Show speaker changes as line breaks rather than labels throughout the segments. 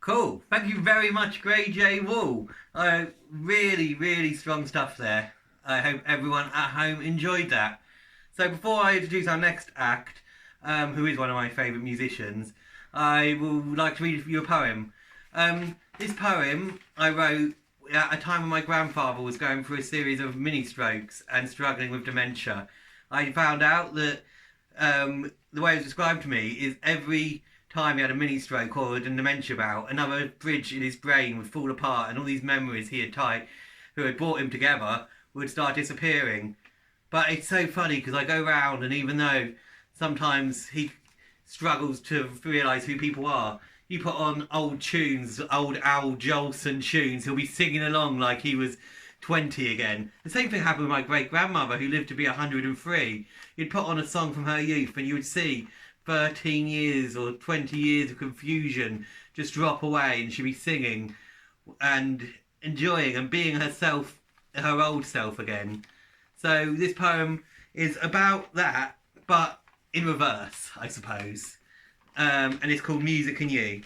Cool. Thank you very much, Grae J. Wall. Really strong stuff there. I hope everyone at home enjoyed that. So before I introduce our next act, who is one of my favourite musicians, I would like to read you a poem. This poem I wrote at a time when my grandfather was going through a series of mini strokes and struggling with dementia. I found out that the way it was described to me is every time he had a mini stroke or a dementia bout, another bridge in his brain would fall apart and all these memories he had tied, who had brought him together, would start disappearing. But it's so funny because I go round and even though sometimes he struggles to realise who people are, you put on old tunes, old Al Jolson tunes, he'll be singing along like he was 20 again. The same thing happened with my great grandmother who lived to be 103. You'd put on a song from her youth and you would see 13 years or 20 years of confusion just drop away and she'd be singing and enjoying and being herself, her old self again. So this poem is about that, but in reverse, I suppose. And it's called Music and You.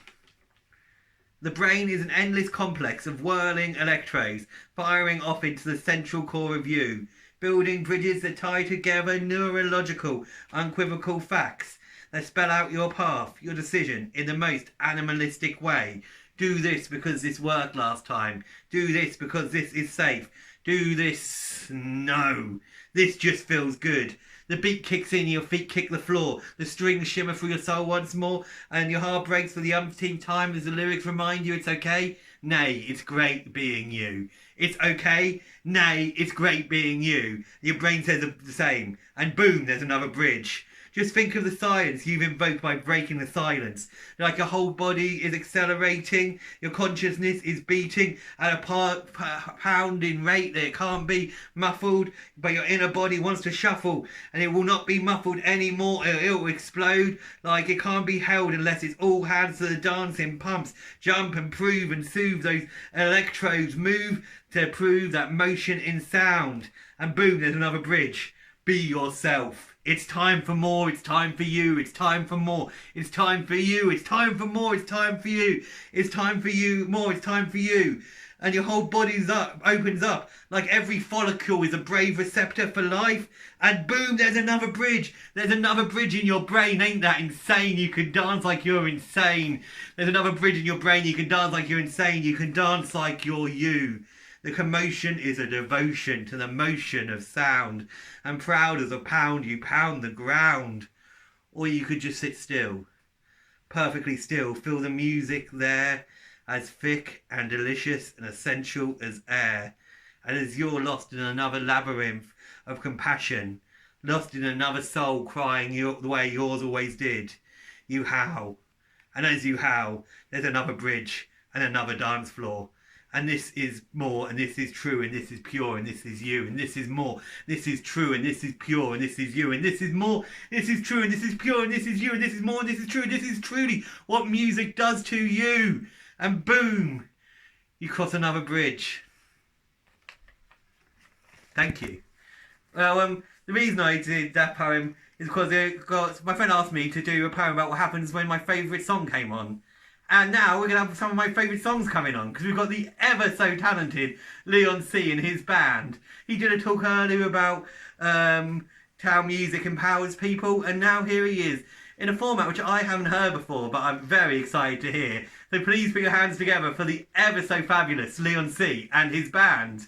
The brain is an endless complex of whirling electrodes firing off into the central core of you, building bridges that tie together neurological, unequivocal facts that spell out your path, your decision, in the most animalistic way. Do this because this worked last time. Do this because this is safe. Do this... No. This just feels good. The beat kicks in, your feet kick the floor. The strings shimmer through your soul once more, and your heart breaks for the umpteenth time as the lyrics remind you it's okay. Nay, it's great being you. It's okay. Nay, it's great being you. Your brain says the same. And boom, there's another bridge. Just think of the science you've invoked by breaking the silence. Like your whole body is accelerating, your consciousness is beating at a pounding rate that it can't be muffled, but your inner body wants to shuffle, and it will not be muffled anymore. It will explode like it can't be held unless it's all hands to the dancing pumps. Jump and prove and soothe those electrodes. Move to prove that motion in sound. And boom, there's another bridge. Be yourself. It's time for more, it's time for you, it's time for more, it's time for you, it's time for more, it's time for you, it's time for you, more, it's time for you. And your whole body's up, opens up, like every follicle is a brave receptor for life. And boom, there's another bridge. There's another bridge in your brain. Ain't that insane? You can dance like you're insane. There's another bridge in your brain. You can dance like you're insane. You can dance like you're you. The commotion is a devotion to the motion of sound, and proud as a pound you pound the ground. Or you could just sit still, perfectly still, feel the music there, as thick and delicious and essential as air. And as you're lost in another labyrinth of compassion, lost in another soul crying the way yours always did, you howl. And as you howl, there's another bridge and another dance floor. And this is more, and this is true, and this is pure, and this is you, and this is more, this is true, and this is pure, and this is you, and this is more, this is true, and this is pure, and this is you, and this is more, and this is true, and this is truly what music does to you. And boom, you cross another bridge. Thank you. Well, the reason I did that poem is because my friend asked me to do a poem about what happens when my favourite song came on. And now we're going to have some of my favourite songs coming on, because we've got the ever so talented Leon C and his band. He did a talk earlier about how music empowers people, and now here he is, in a format which I haven't heard before, but I'm very excited to hear. So please put your hands together for the ever so fabulous Leon C and his band.